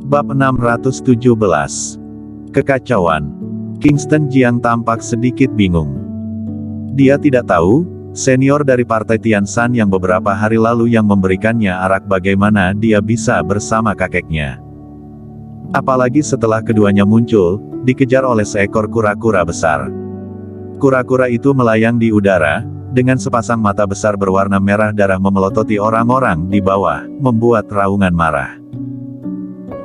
Bab 617. Kekacauan. Kingston Jiang tampak sedikit bingung. Dia tidak tahu, senior dari Partai Tianshan yang beberapa hari lalu yang memberikannya arak bagaimana dia bisa bersama kakeknya. Apalagi setelah keduanya muncul, dikejar oleh seekor kura-kura besar. Kura-kura itu melayang di udara, dengan sepasang mata besar berwarna merah darah memelototi orang-orang di bawah, membuat raungan marah.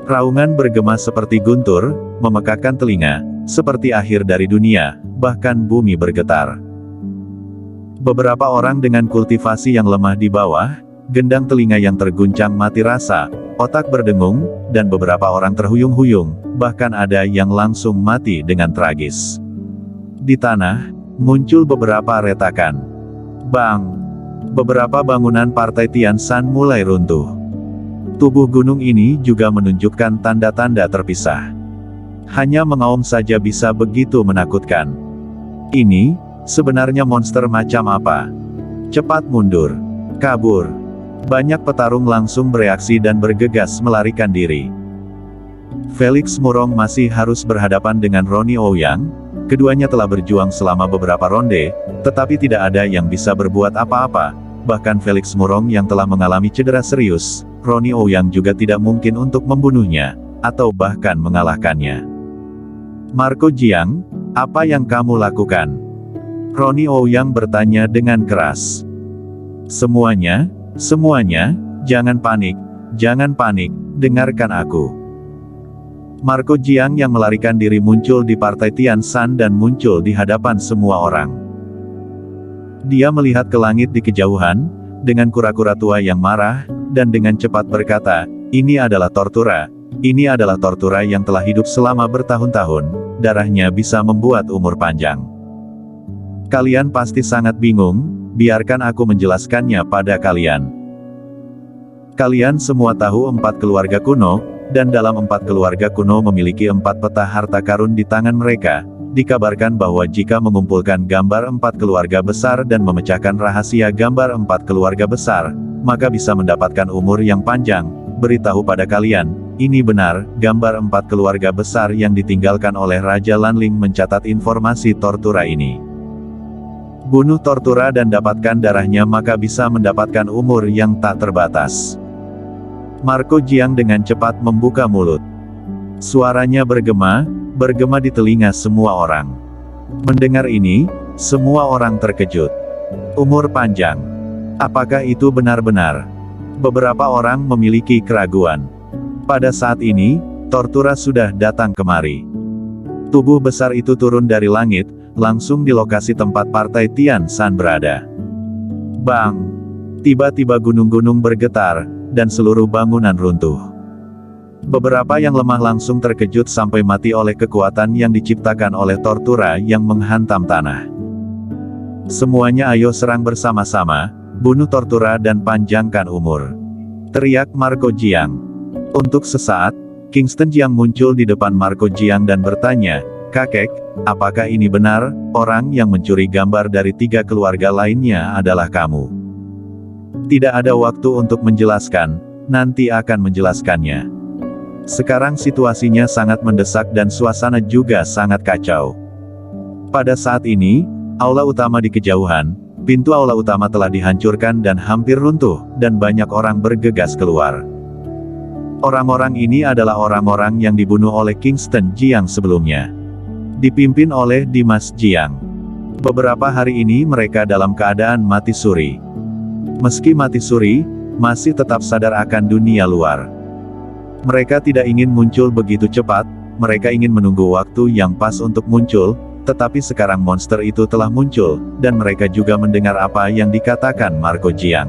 Raungan bergema seperti guntur, memekakkan telinga, seperti akhir dari dunia, bahkan bumi bergetar. Beberapa orang dengan kultivasi yang lemah di bawah, gendang telinga yang terguncang mati rasa, otak berdengung, dan beberapa orang terhuyung-huyung, bahkan ada yang langsung mati dengan tragis. Di tanah, muncul beberapa retakan. Bang! Beberapa bangunan Partai Tianshan mulai runtuh. Tubuh gunung ini juga menunjukkan tanda-tanda terpisah. Hanya mengaum saja bisa begitu menakutkan. Ini, sebenarnya monster macam apa? Cepat mundur. Kabur. Banyak petarung langsung bereaksi dan bergegas melarikan diri. Felix Murong masih harus berhadapan dengan Ronnie Ouyang. Keduanya telah berjuang selama beberapa ronde, tetapi tidak ada yang bisa berbuat apa-apa. Bahkan Felix Murong yang telah mengalami cedera serius, Ronnie Ouyang juga tidak mungkin untuk membunuhnya, atau bahkan mengalahkannya. Marco Jiang, apa yang kamu lakukan? Ronnie Ouyang bertanya dengan keras. Semuanya, jangan panik, dengarkan aku. Marco Jiang yang melarikan diri muncul di Partai Tianshan dan muncul di hadapan semua orang. Dia melihat ke langit di kejauhan, dengan kura-kura tua yang marah, dan dengan cepat berkata, ini adalah Tortura yang telah hidup selama bertahun-tahun, darahnya bisa membuat umur panjang. Kalian pasti sangat bingung, biarkan aku menjelaskannya pada kalian. Kalian semua tahu 4 keluarga kuno, dan dalam 4 keluarga kuno memiliki 4 peta harta karun di tangan mereka. Dikabarkan bahwa jika mengumpulkan gambar 4 keluarga besar dan memecahkan rahasia gambar 4 keluarga besar, maka bisa mendapatkan umur yang panjang. Beritahu pada kalian, ini benar, gambar 4 keluarga besar yang ditinggalkan oleh Raja Lanling mencatat informasi Tortura ini. Bunuh Tortura dan dapatkan darahnya maka bisa mendapatkan umur yang tak terbatas. Marco Jiang dengan cepat membuka mulut. Suaranya bergema di telinga semua orang. Mendengar ini, semua orang terkejut. Umur panjang. Apakah itu benar-benar? Beberapa orang memiliki keraguan. Pada saat ini, Tortura sudah datang kemari. Tubuh besar itu turun dari langit, langsung di lokasi tempat Partai Tianshan berada. Bang! Tiba-tiba gunung-gunung bergetar, dan seluruh bangunan runtuh. Beberapa yang lemah langsung terkejut sampai mati oleh kekuatan yang diciptakan oleh Tortura yang menghantam tanah. Semuanya ayo serang bersama-sama, bunuh Tortura dan panjangkan umur. Teriak Marco Jiang. Untuk sesaat, Kingston Jiang muncul di depan Marco Jiang dan bertanya, kakek, apakah ini benar, orang yang mencuri gambar dari 3 keluarga lainnya adalah kamu? Tidak ada waktu untuk menjelaskan, nanti akan menjelaskannya. Sekarang situasinya sangat mendesak dan suasana juga sangat kacau. Pada saat ini, aula utama di kejauhan, pintu aula utama telah dihancurkan dan hampir runtuh, dan banyak orang bergegas keluar. Orang-orang ini adalah orang-orang yang dibunuh oleh Kingston Jiang sebelumnya. Dipimpin oleh Dimas Jiang. Beberapa hari ini mereka dalam keadaan mati suri. Meski mati suri, masih tetap sadar akan dunia luar. Mereka tidak ingin muncul begitu cepat, mereka ingin menunggu waktu yang pas untuk muncul, tetapi sekarang monster itu telah muncul, dan mereka juga mendengar apa yang dikatakan Marco Jiang.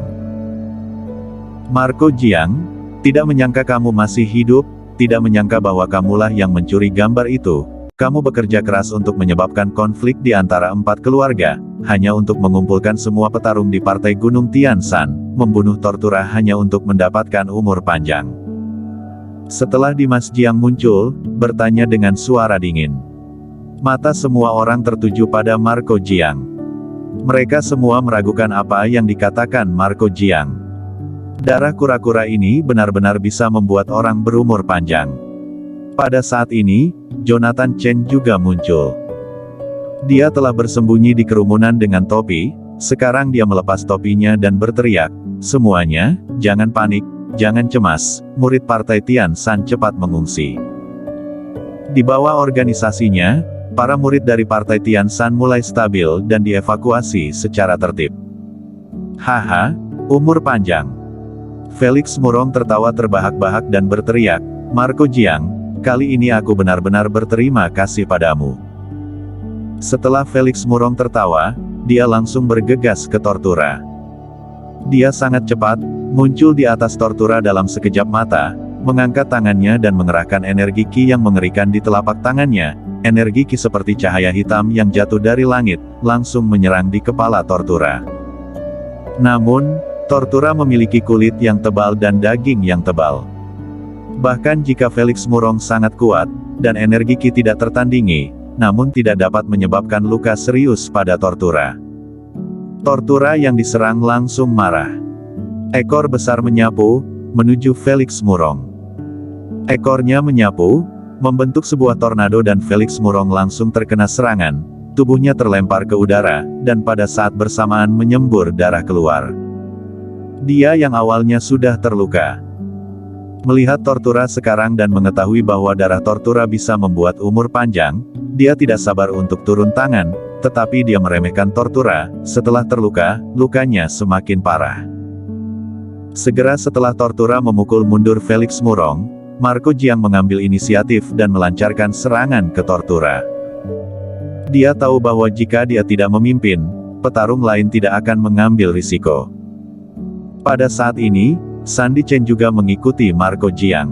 Marco Jiang, tidak menyangka kamu masih hidup, tidak menyangka bahwa kamulah yang mencuri gambar itu. Kamu bekerja keras untuk menyebabkan konflik di antara 4 keluarga, hanya untuk mengumpulkan semua petarung di Partai Gunung Tianshan, membunuh Tortura hanya untuk mendapatkan umur panjang. Setelah Dimas Jiang muncul, bertanya dengan suara dingin. Mata semua orang tertuju pada Marco Jiang. Mereka semua meragukan apa yang dikatakan Marco Jiang. Darah kura-kura ini benar-benar bisa membuat orang berumur panjang. Pada saat ini, Jonathan Chen juga muncul. Dia telah bersembunyi di kerumunan dengan topi, sekarang dia melepas topinya dan berteriak, "Semuanya, jangan panik, jangan cemas, murid Partai Tian Shan cepat mengungsi." Di bawah organisasinya, para murid dari Partai Tian Shan mulai stabil dan dievakuasi secara tertib. "Haha, umur panjang." Felix Murong tertawa terbahak-bahak dan berteriak, "Marco Jiang, kali ini aku benar-benar berterima kasih padamu." Setelah Felix Murong tertawa, dia langsung bergegas ke Tortura. Dia sangat cepat, muncul di atas Tortura dalam sekejap mata, mengangkat tangannya dan mengerahkan energi Qi yang mengerikan di telapak tangannya. Energi Qi seperti cahaya hitam yang jatuh dari langit, langsung menyerang di kepala Tortura. Namun, Tortura memiliki kulit yang tebal dan daging yang tebal. Bahkan jika Felix Murong sangat kuat, dan energi Qi tidak tertandingi, namun tidak dapat menyebabkan luka serius pada Tortura. Tortura yang diserang langsung marah. Ekor besar menyapu, menuju Felix Murong. Ekornya menyapu, membentuk sebuah tornado dan Felix Murong langsung terkena serangan, tubuhnya terlempar ke udara, dan pada saat bersamaan menyembur darah keluar. Dia yang awalnya sudah terluka. Melihat Tortura sekarang dan mengetahui bahwa darah Tortura bisa membuat umur panjang, dia tidak sabar untuk turun tangan, tetapi dia meremehkan Tortura. Setelah terluka, lukanya semakin parah. Segera setelah Tortura memukul mundur Felix Murong, Marco Jiang mengambil inisiatif dan melancarkan serangan ke Tortura. Dia tahu bahwa jika dia tidak memimpin, petarung lain tidak akan mengambil risiko. Pada saat ini, Sandy Chen juga mengikuti Marco Jiang.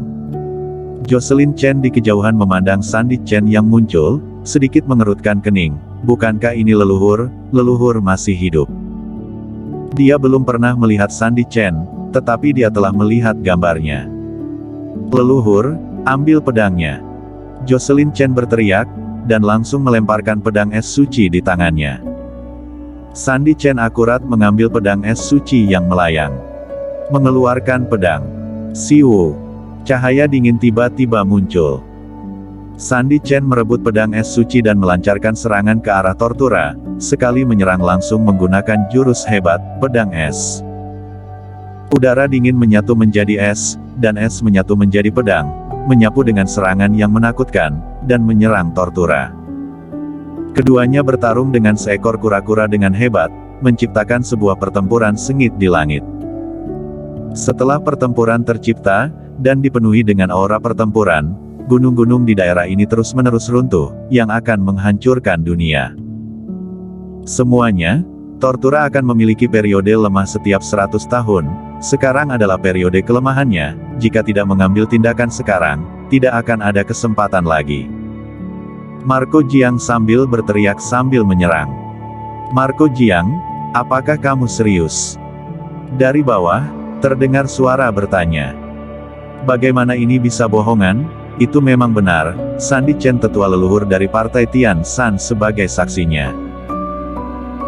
Jocelyn Chen di kejauhan memandang Sandy Chen yang muncul, sedikit mengerutkan kening. Bukankah ini leluhur? Leluhur masih hidup. Dia belum pernah melihat Sandy Chen, tetapi dia telah melihat gambarnya. "Leluhur, ambil pedangnya." Jocelyn Chen berteriak, dan langsung melemparkan pedang es suci di tangannya. Sandy Chen akurat mengambil pedang es suci yang melayang. Mengeluarkan pedang. Siwu. Cahaya dingin tiba-tiba muncul. Sandy Chen merebut pedang es suci dan melancarkan serangan ke arah Tortura, sekali menyerang langsung menggunakan jurus hebat, pedang es. Udara dingin menyatu menjadi es, dan es menyatu menjadi pedang, menyapu dengan serangan yang menakutkan, dan menyerang Tortura. Keduanya bertarung dengan seekor kura-kura dengan hebat, menciptakan sebuah pertempuran sengit di langit. Setelah pertempuran tercipta, dan dipenuhi dengan aura pertempuran, gunung-gunung di daerah ini terus-menerus runtuh, yang akan menghancurkan dunia. Semuanya, Tortura akan memiliki periode lemah setiap 100 tahun, sekarang adalah periode kelemahannya, jika tidak mengambil tindakan sekarang, tidak akan ada kesempatan lagi. Marco Jiang sambil berteriak sambil menyerang. "Marco Jiang, apakah kamu serius?" Dari bawah, terdengar suara bertanya. "Bagaimana ini bisa bohongan? Itu memang benar, Sandy Chen tetua leluhur dari Partai Tian Shan sebagai saksinya."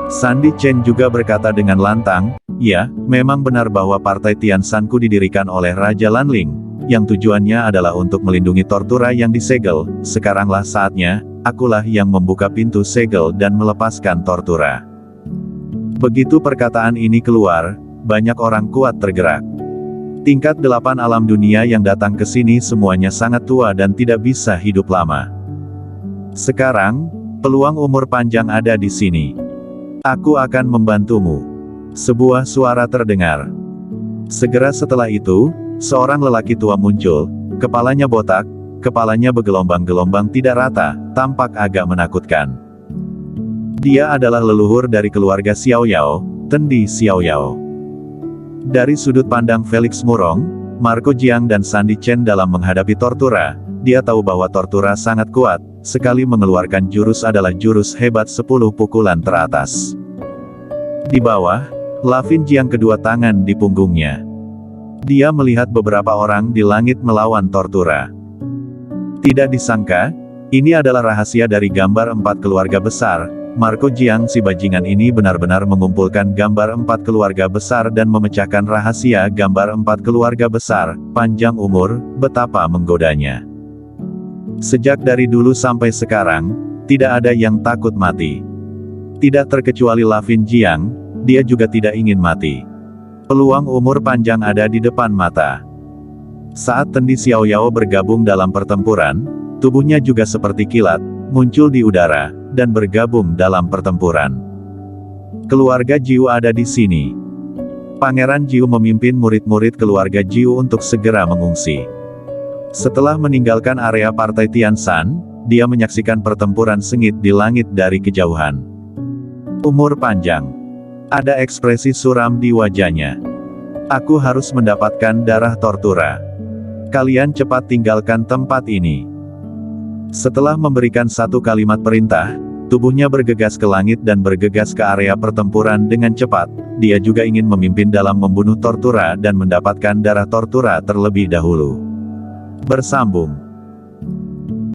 Sandy Chen juga berkata dengan lantang, "Ya, memang benar bahwa Partai Tian Shan-ku didirikan oleh Raja Lanling, yang tujuannya adalah untuk melindungi Tortura yang disegel. Sekaranglah saatnya, akulah yang membuka pintu segel dan melepaskan Tortura." Begitu perkataan ini keluar, banyak orang kuat tergerak. Tingkat 8 alam dunia yang datang ke sini semuanya sangat tua dan tidak bisa hidup lama. Sekarang, peluang umur panjang ada di sini. "Aku akan membantumu." Sebuah suara terdengar. Segera setelah itu, seorang lelaki tua muncul, kepalanya botak, kepalanya bergelombang-gelombang tidak rata, tampak agak menakutkan. Dia adalah leluhur dari keluarga Xiaoyao, Tendi Xiaoyao. Dari sudut pandang Felix Murong, Marco Jiang dan Sandy Chen dalam menghadapi Tortura, dia tahu bahwa Tortura sangat kuat, sekali mengeluarkan jurus adalah jurus hebat 10 pukulan teratas. Di bawah, Lavin Jiang kedua tangan di punggungnya. Dia melihat beberapa orang di langit melawan Tortura. Tidak disangka, ini adalah rahasia dari gambar 4 keluarga besar. Marco Jiang si bajingan ini benar-benar mengumpulkan gambar 4 keluarga besar dan memecahkan rahasia gambar 4 keluarga besar, panjang umur, betapa menggodanya. Sejak dari dulu sampai sekarang, tidak ada yang takut mati. Tidak terkecuali Lavin Jiang, dia juga tidak ingin mati. Peluang umur panjang ada di depan mata. Saat Tendi Xiaoyao bergabung dalam pertempuran, tubuhnya juga seperti kilat, muncul di udara, dan bergabung dalam pertempuran. Keluarga Jiu ada di sini. Pangeran Jiu memimpin murid-murid keluarga Jiu untuk segera mengungsi. Setelah meninggalkan area partai Tianshan, dia menyaksikan pertempuran sengit di langit dari kejauhan. Umur panjang. Ada ekspresi suram di wajahnya. Aku harus mendapatkan darah Tortura. Kalian cepat tinggalkan tempat ini. Setelah memberikan satu kalimat perintah, tubuhnya bergegas ke langit dan bergegas ke area pertempuran dengan cepat. Dia juga ingin memimpin dalam membunuh Tortura dan mendapatkan darah Tortura terlebih dahulu. Bersambung.